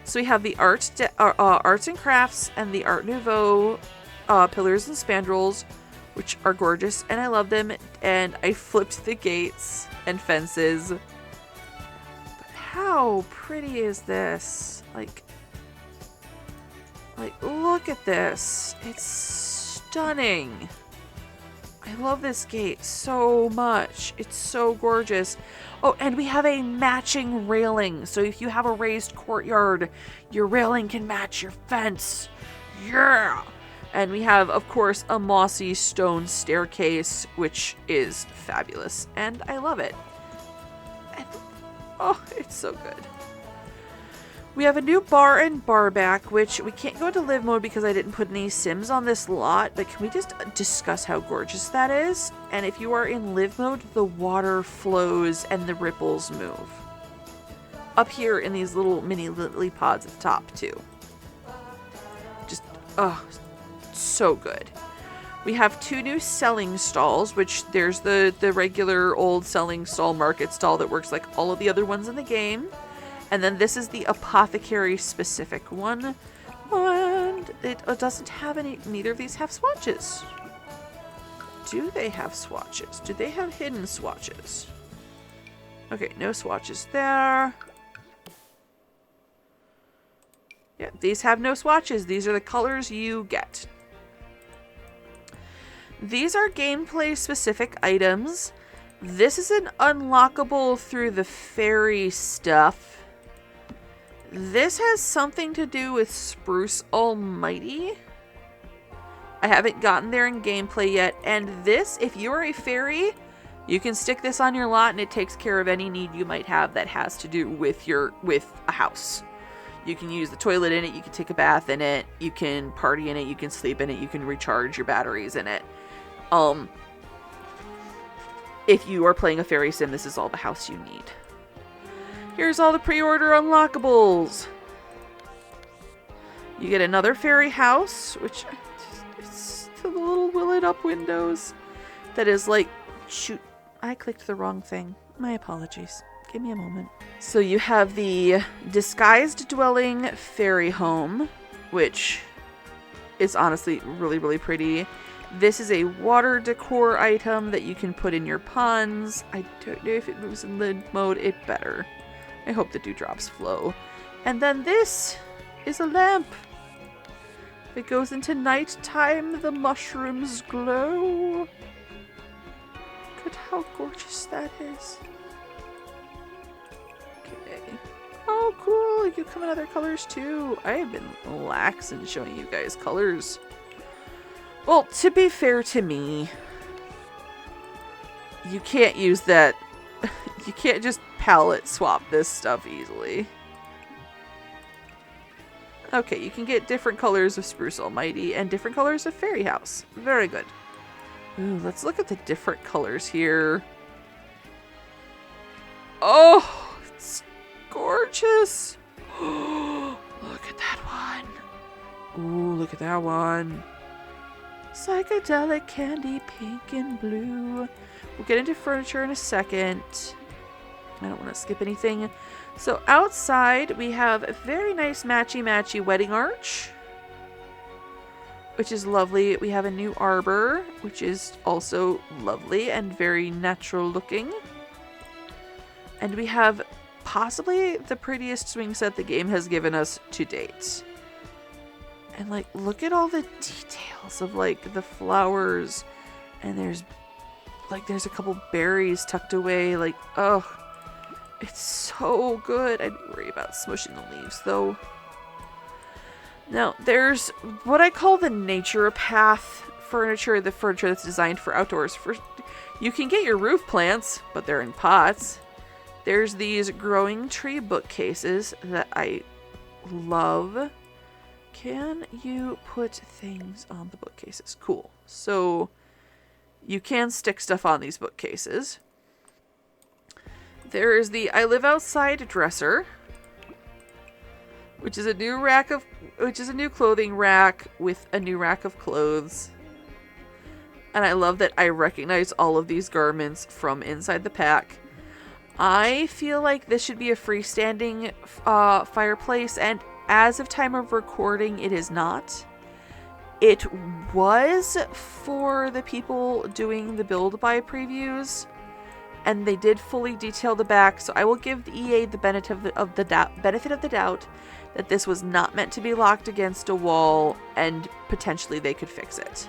So we have the arts and crafts and the Art Nouveau pillars and spandrels, which are gorgeous, and I love them. And I flipped the gates and fences. But how pretty is this? Like, look at this. It's stunning. I love this gate so much. It's so gorgeous. Oh, and we have a matching railing. So if you have a raised courtyard, your railing can match your fence. Yeah! And we have, of course, a mossy stone staircase, which is fabulous. And I love it. And, oh, it's so good. We have a new bar and bar back, which we can't go into live mode because I didn't put any Sims on this lot, but can we just discuss how gorgeous that is? And if you are in live mode, the water flows and the ripples move. Up here in these little mini lily pods at the top, too. Just, oh, so good. We have 2 new selling stalls, which there's the regular old selling stall market stall that works like all of the other ones in the game. And then this is the apothecary specific one. And it doesn't have any, neither of these have swatches. do they have swatches? Do they have hidden swatches? Okay, no swatches there. Yeah, these have no swatches. These are the colors you get. These are gameplay specific items. This is an unlockable through the fairy stuff. This has something to do with Spruce Almighty. I haven't gotten there in gameplay yet. And this, if you're a fairy, you can stick this on your lot and it takes care of any need you might have that has to do with a house. You can use the toilet in it, you can take a bath in it, you can party in it, you can sleep in it, you can recharge your batteries in it. If you are playing a fairy sim, this is all the house you need. Here's all the pre-order unlockables. You get another fairy house, which it's the little wilted up windows. That is like, shoot, I clicked the wrong thing. My apologies. Give me a moment. So you have the disguised dwelling fairy home, which is honestly really, really pretty. This is a water decor item that you can put in your ponds. I don't know if it moves in lid mode. It better. I hope the dewdrops flow. And then this is a lamp. If it goes into nighttime, the mushrooms glow. Look at how gorgeous that is. Okay. Oh, cool. You can come in other colors too. I have been lax in showing you guys colors. Well, to be fair to me, you can't use that. You can't just palette swap this stuff easily. Okay, you can get different colors of Spruce Almighty and different colors of Fairy House. Very good. Ooh, let's look at the different colors here. Oh, it's gorgeous. Look at that one. Ooh, look at that one. Psychedelic candy, pink and blue. We'll get into furniture in a second. I don't want to skip anything. So outside we have a very nice matchy-matchy wedding arch, which is lovely. We have a new arbor, which is also lovely and very natural looking. And we have possibly the prettiest swing set the game has given us to date. And like, look at all the details of like the flowers, and there's a couple berries tucked away. Like, oh, it's so good. I worry about smushing the leaves though. Now, there's what I call the nature path furniture, the furniture that's designed for outdoors. You can get your roof plants, but they're in pots. There's these growing tree bookcases that I love. Can you put things on the bookcases? Cool. So you can stick stuff on these bookcases. There is the I Live Outside dresser, which is a new clothing rack with a new rack of clothes. And I love that I recognize all of these garments from inside the pack. I feel like this should be a freestanding fireplace, and as of time of recording, it is not. It was for the people doing the build buy previews, and they did fully detail the back, so I will give the EA the benefit of the doubt that this was not meant to be locked against a wall, and potentially they could fix it.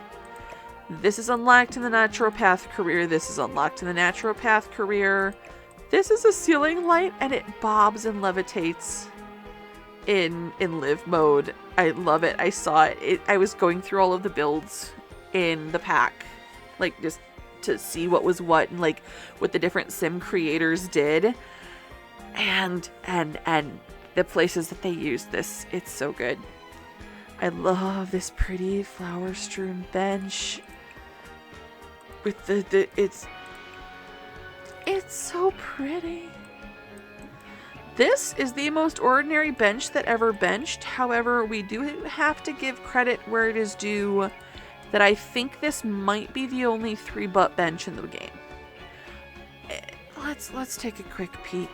This is unlocked in the Naturopath career. This is unlocked in the Naturopath career. This is a ceiling light, and it bobs and levitates in live mode. I love it. I saw it. I was going through all of the builds in the pack, like just to see what was what and like what the different sim creators did, and the places that they used this. It's so good. I love this pretty flower strewn bench with it's so pretty. This is the most ordinary bench that ever benched. However, we do have to give credit where it is due that I think this might be the only 3-butt bench in the game. Let's take a quick peek.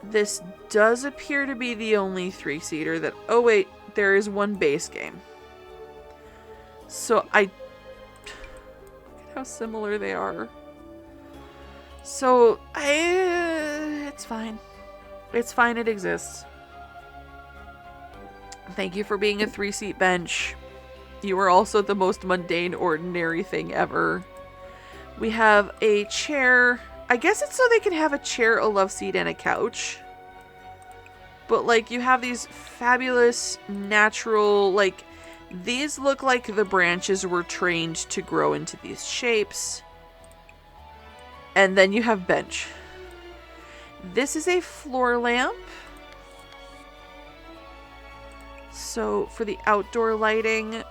This does appear to be the only 3-seater that... Oh wait, there is one base game. So look at how similar they are. So, it's fine. It's fine, it exists. Thank you for being a 3-seat bench. You are also the most mundane, ordinary thing ever. We have a chair. I guess it's so they can have a chair, a love seat, and a couch. But, like, you have these fabulous, natural, like, these look like the branches were trained to grow into these shapes. And then you have bench. This is a floor lamp. So for the outdoor lighting,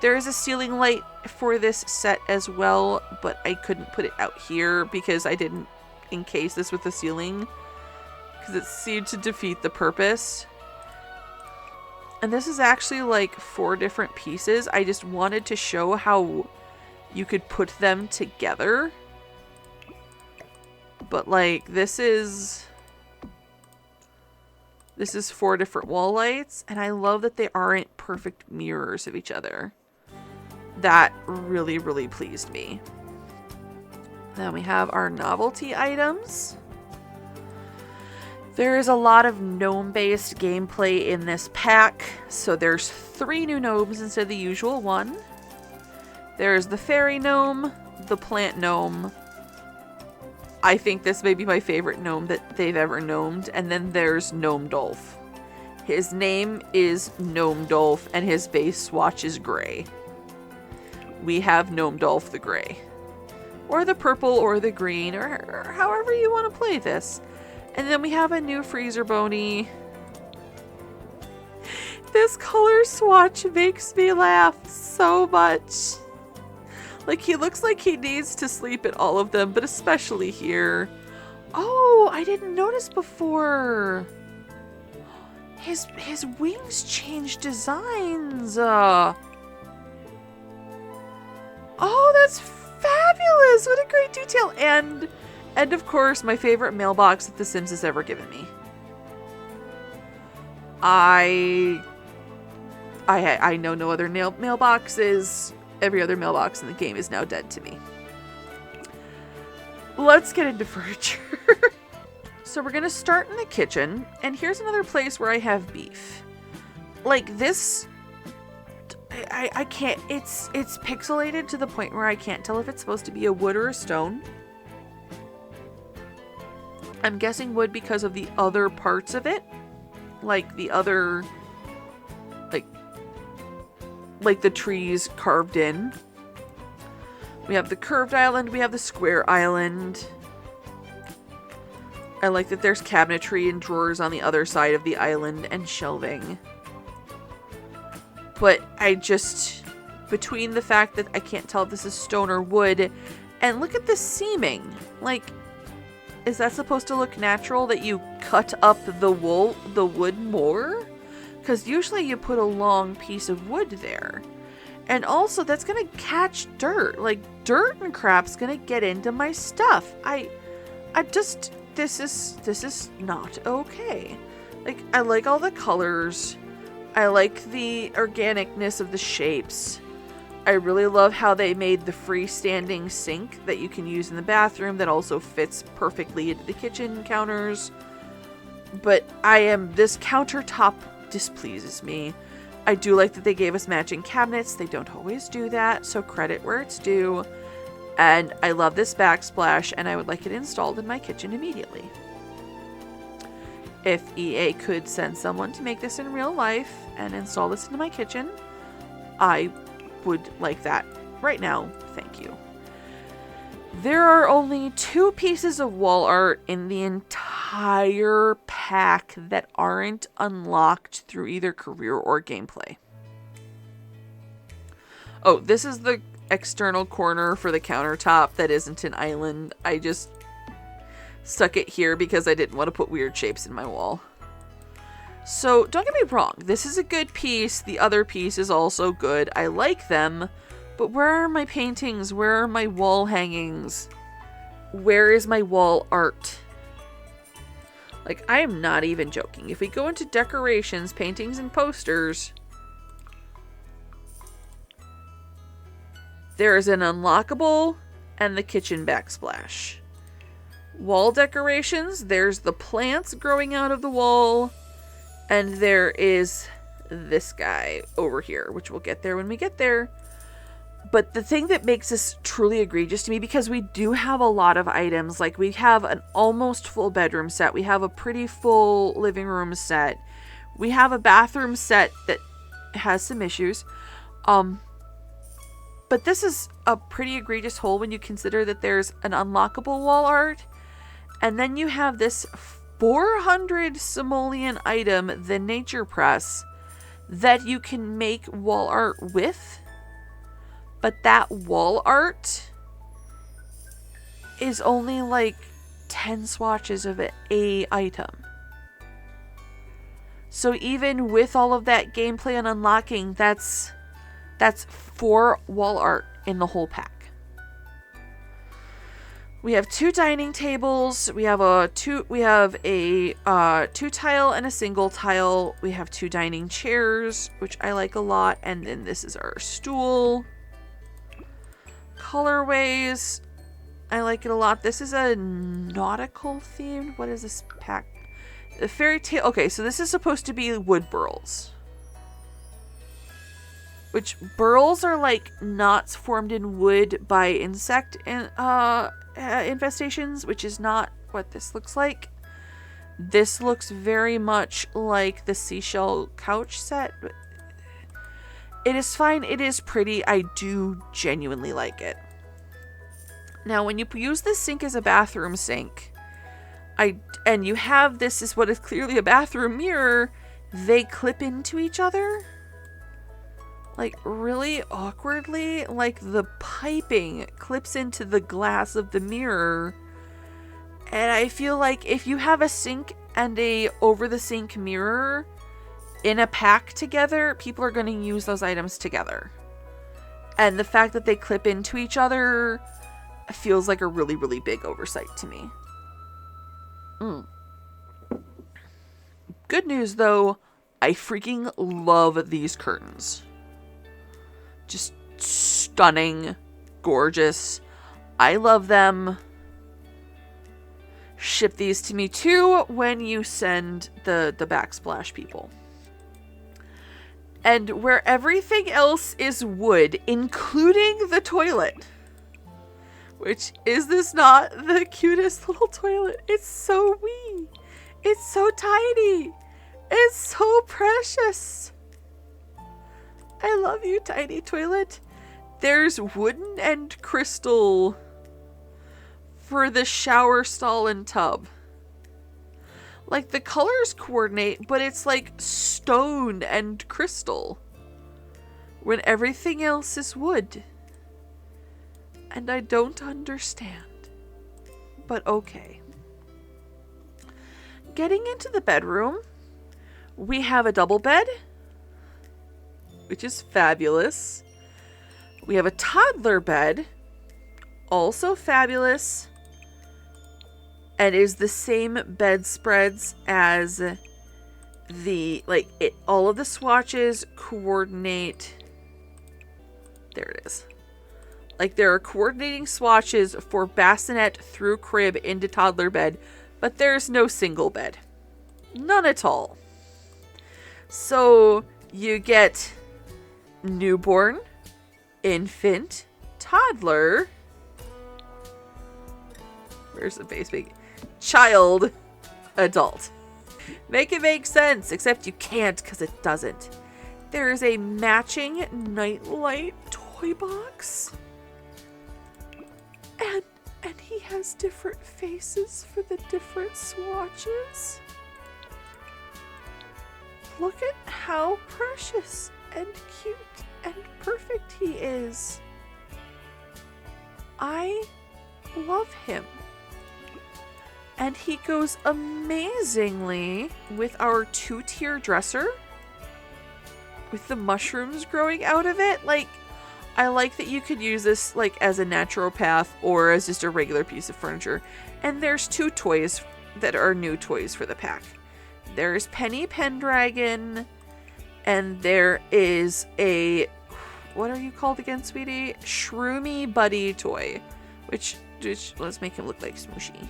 there is a ceiling light for this set as well, but I couldn't put it out here because I didn't encase this with the ceiling, because it seemed to defeat the purpose. And this is actually like 4 different pieces. I just wanted to show how you could put them together. But like this is 4 different wall lights, and I love that they aren't perfect mirrors of each other. That really, really pleased me. Then we have our novelty items. There is a lot of gnome-based gameplay in this pack, so there's 3 new gnomes instead of the usual 1. There's the fairy gnome, the plant gnome. I think this may be my favorite gnome that they've ever gnomed. And then there's Gnome Dolph. His name is Gnome Dolph, and his base swatch is gray. We have Gnome Dolph the gray. Or the purple, or the green, or however you want to play this. And then we have a new Freezer Boney. This color swatch makes me laugh so much. Like, he looks like he needs to sleep in all of them, but especially here. Oh, I didn't notice before. His wings change designs. Oh, that's fabulous. What a great detail. And of course, my favorite mailbox that The Sims has ever given me. I know no other mailboxes. Every other mailbox in the game is now dead to me. Let's get into furniture. So we're going to start in the kitchen. And here's another place where I have beef. Like this, I can't, it's pixelated to the point where I can't tell if it's supposed to be a wood or a stone. I'm guessing wood because of the other parts of it. Like the other, like the trees carved in. We have the curved island, we have the square island. I like that there's cabinetry and drawers on the other side of the island and shelving. But I just, between the fact that I can't tell if this is stone or wood, and look at the seaming. Like, is that supposed to look natural that you cut up the wood more? Because usually you put a long piece of wood there. And also that's going to catch dirt. Like, dirt and crap's going to get into my stuff. This is not okay. Like, I like all the colors. I like the organicness of the shapes. I really love how they made the freestanding sink that you can use in the bathroom that also fits perfectly into the kitchen counters. But this countertop displeases me. I do like that they gave us matching cabinets. They don't always do that, so credit where it's due. And I love this backsplash, and I would like it installed in my kitchen immediately. If EA could send someone to make this in real life and install this into my kitchen, I would like that right now. Thank you. There are only 2 pieces of wall art in the entire pack that aren't unlocked through either career or gameplay. Oh, this is the external corner for the countertop that isn't an island. I just stuck it here because I didn't want to put weird shapes in my wall. So, don't get me wrong, this is a good piece. The other piece is also good. I like them. But where are my paintings? Where are my wall hangings? Where is my wall art? Like, I am not even joking. If we go into decorations, paintings, and posters, There is an unlockable and the kitchen backsplash. Wall decorations, there's the plants growing out of the wall, and there is this guy over here, which we'll get there when we get there. But the thing that makes this truly egregious to me, because we do have a lot of items, like we have an almost full bedroom set, we have a pretty full living room set, we have a bathroom set that has some issues, but this is a pretty egregious hole when you consider that there's an unlockable wall art, and then you have this 400 simoleon item, the Nature Press, that you can make wall art with. But that wall art is only like 10 swatches of a item. So even with all of that gameplay and unlocking, that's 4 wall art in the whole pack. We have 2 dining tables. We have a 2 tile and a single tile. We have 2 dining chairs, which I like a lot, and then this is our stool. Colorways, I like it a lot. This is a nautical themed. What is this pack? The fairy tale. Okay, so this is supposed to be wood burls, which burls are like knots formed in wood by insect infestations, which is not what this looks like. This looks very much like the seashell couch set. It is fine. It is pretty. I do genuinely like it. Now, when you use this sink as a bathroom sink, and you have this is what is clearly a bathroom mirror, they clip into each other. Like, really awkwardly. Like, the piping clips into the glass of the mirror. And I feel like if you have a sink and a over-the-sink mirror in a pack together, people are going to use those items together. And the fact that they clip into each other feels like a really, really big oversight to me. Good news, though, I freaking love these curtains. Just stunning, gorgeous. I love them. Ship these to me, too, when you send the backsplash people. And where everything else is wood, including the toilet. Which, is this not the cutest little toilet? It's so wee. It's so tiny. It's so precious. I love you, tiny toilet. There's wooden and crystal for the shower stall and tub. Like, the colors coordinate, but it's like stone and crystal, when everything else is wood. And I don't understand. But okay. Getting into the bedroom, we have a double bed, which is fabulous. We have a toddler bed, also fabulous. And is the same bedspreads as the, like, it, all of the swatches coordinate. There it is. Like, there are coordinating swatches for bassinet through crib into toddler bed, but there's no single bed. None at all. So you get newborn, infant, toddler. Where's the base? Child, adult. Make it make sense, except you can't because it doesn't. There is a matching nightlight toy box. And he has different faces for the different swatches. Look at how precious and cute and perfect he is. I love him. And he goes amazingly with our 2-tier dresser, with the mushrooms growing out of it. Like, I like that you could use this like as a naturopath or as just a regular piece of furniture. And there's 2 toys that are new toys for the pack. There's Penny Pendragon, and there is a what are you called again, sweetie? Shroomy Buddy toy. Which let's make him look like Smooshy.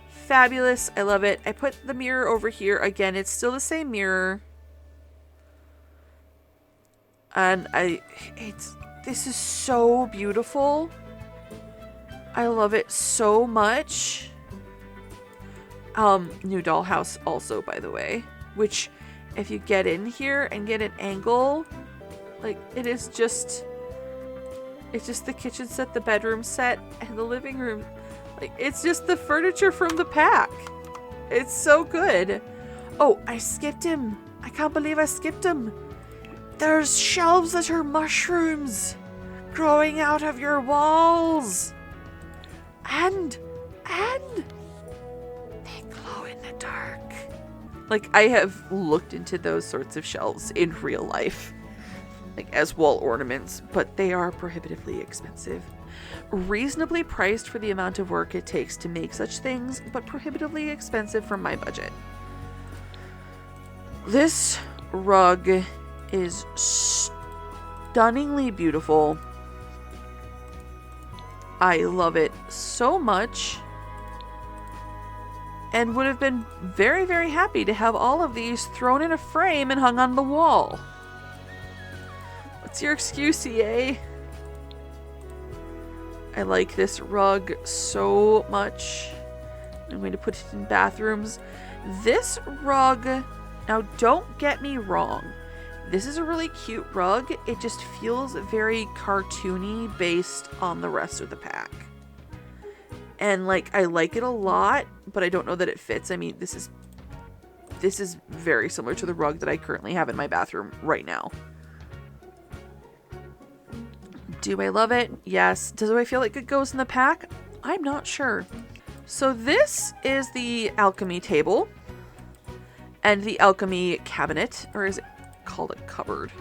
Fabulous. I love it. I put the mirror over here. Again, it's still the same mirror. And this is so beautiful. I love it so much. New dollhouse also, by the way. Which, if you get in here and get an angle, like, it's just the kitchen set, the bedroom set, and the living room. Like, it's just the furniture from the pack. It's so good. Oh, I skipped him. I can't believe I skipped him. There's shelves that are mushrooms growing out of your walls. And they glow in the dark. Like, I have looked into those sorts of shelves in real life, like as wall ornaments, but they are prohibitively expensive. Reasonably priced for the amount of work it takes to make such things, but prohibitively expensive from my budget. This rug is stunningly beautiful. I love it so much, and would have been very, very happy to have all of these thrown in a frame and hung on the wall. What's your excuse, EA? I like this rug so much. I'm going to put it in bathrooms. This rug, now don't get me wrong, this is a really cute rug. It just feels very cartoony based on the rest of the pack. And like, I like it a lot, but I don't know that it fits. I mean, this is very similar to the rug that I currently have in my bathroom right now. Do I love it? Yes. Does I feel like it goes in the pack? I'm not sure. So this is the alchemy table and the alchemy cabinet, or is it called a cupboard?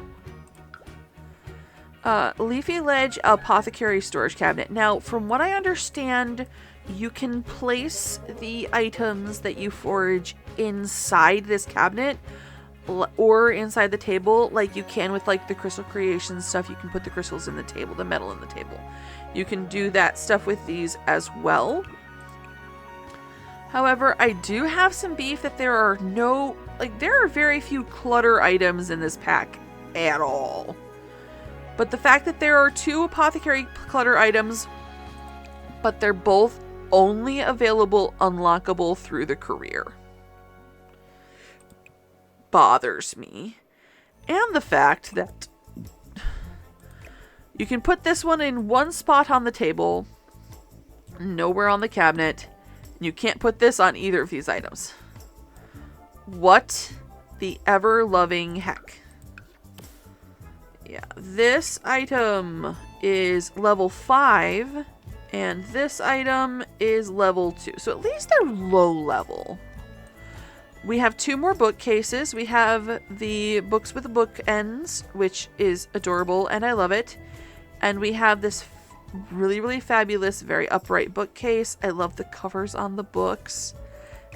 Leafy Ledge apothecary storage cabinet. Now, from what I understand, you can place the items that you forage inside this cabinet or inside the table, like you can with like the crystal creation stuff. You can put the crystals in the table, the metal in the table. You can do that stuff with these as well. However, I do have some beef that there are very few clutter items in this pack at all. But the fact that there are 2 apothecary clutter items, but they're both only available unlockable through the career, bothers me. And the fact that you can put this one in one spot on the table, nowhere on the cabinet, and you can't put this on either of these items. What the ever-loving heck? Yeah, this item is level 5, and this item is level 2. So at least they're low level. We have 2 more bookcases. We have the books with the bookends, which is adorable, and I love it. And we have this really, really fabulous, very upright bookcase. I love the covers on the books.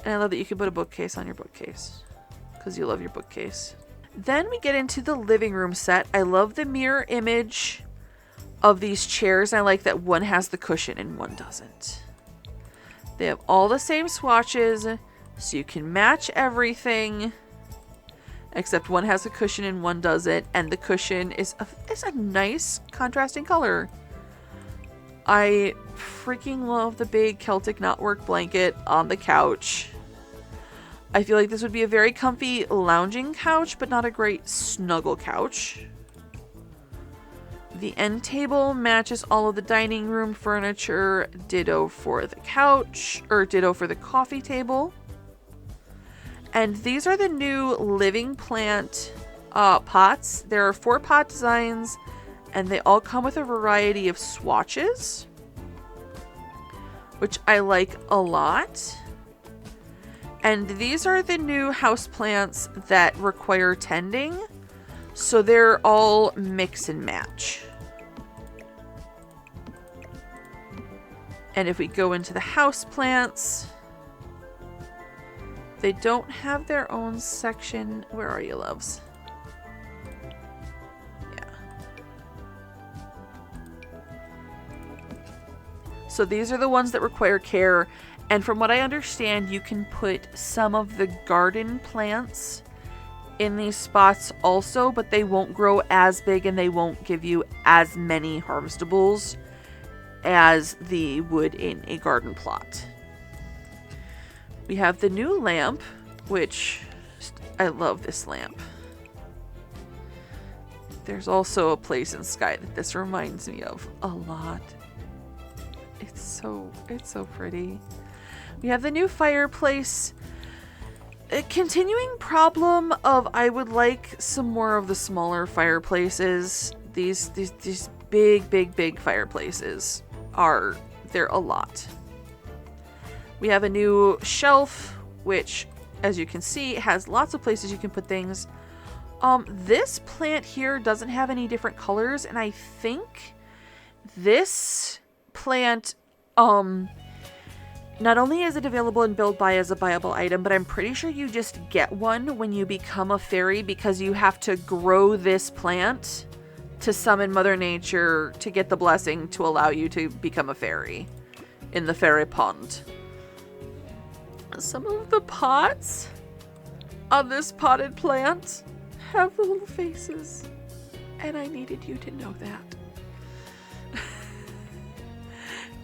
And I love that you can put a bookcase on your bookcase, because you love your bookcase. Then we get into the living room set. I love the mirror image of these chairs. I like that one has the cushion and one doesn't. They have all the same swatches, so you can match everything, except one has a cushion and one doesn't, and the cushion is a nice contrasting color. I freaking love the big Celtic knotwork blanket on the couch. I feel like this would be a very comfy lounging couch, but not a great snuggle couch. The end table matches all of the dining room furniture. Ditto for the couch, or ditto for the coffee table. And these are the new living plant pots. There are 4 pot designs, and they all come with a variety of swatches, which I like a lot. And these are the new houseplants that require tending, so they're all mix and match. And if we go into the houseplants, they don't have their own section. Where are you, loves? Yeah. So these are the ones that require care. And from what I understand, you can put some of the garden plants in these spots also, but they won't grow as big and they won't give you as many harvestables as the would in a garden plot. We have the new lamp, which I love this lamp. There's also a place in Sky that this reminds me of a lot. It's so pretty. We have the new fireplace. A continuing problem of I would like some more of the smaller fireplaces. These big fireplaces they're a lot. We have a new shelf, which, as you can see, has lots of places you can put things. This plant here doesn't have any different colors, and I think this plant, not only is it available in Build Buy as a buyable item, but I'm pretty sure you just get one when you become a fairy, because you have to grow this plant to summon Mother Nature to get the blessing to allow you to become a fairy in the fairy pond. Some of the pots on this potted plant have little faces, and I needed you to know that.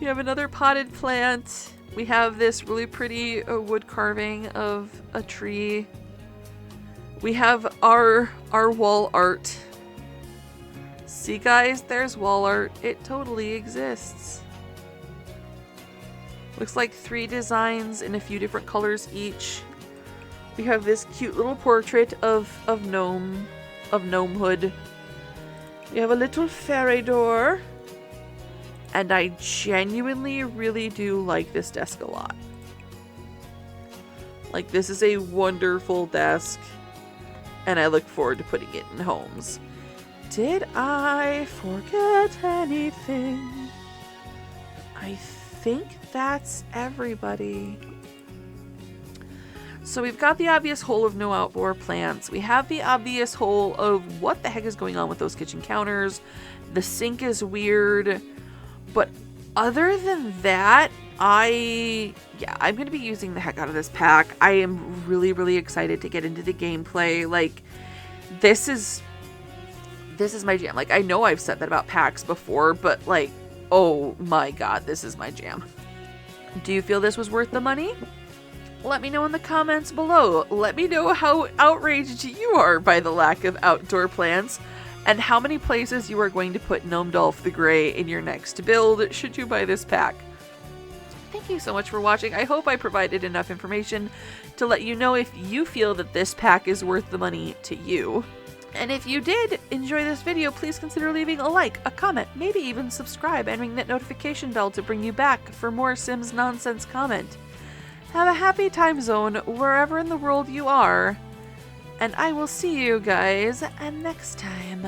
We have another potted plant. We have this really pretty wood carving of a tree. We have our wall art. See, guys, there's wall art. It totally exists. Looks like 3 designs in a few different colors each. We have this cute little portrait of gnomehood. We have a little fairy door. And I genuinely really do like this desk a lot. Like, this is a wonderful desk, and I look forward to putting it in homes. Did I forget anything? I think that's everybody. So we've got the obvious hole of no outdoor plants. We have the obvious hole of what the heck is going on with those kitchen counters. The sink is weird. But other than that, I'm going to be using the heck out of this pack. I am really, really excited to get into the gameplay. Like, this is my jam. Like, I know I've said that about packs before, but like, oh my god, this is my jam. Do you feel this was worth the money? Let me know in the comments below. Let me know how outraged you are by the lack of outdoor plants, and how many places you are going to put Gnome Dolph the Grey in your next build should you buy this pack. Thank you so much for watching. I hope I provided enough information to let you know if you feel that this pack is worth the money to you. And if you did enjoy this video, please consider leaving a like, a comment, maybe even subscribe and ring that notification bell to bring you back for more Sims nonsense comment. Have a happy time zone wherever in the world you are. And I will see you guys next time.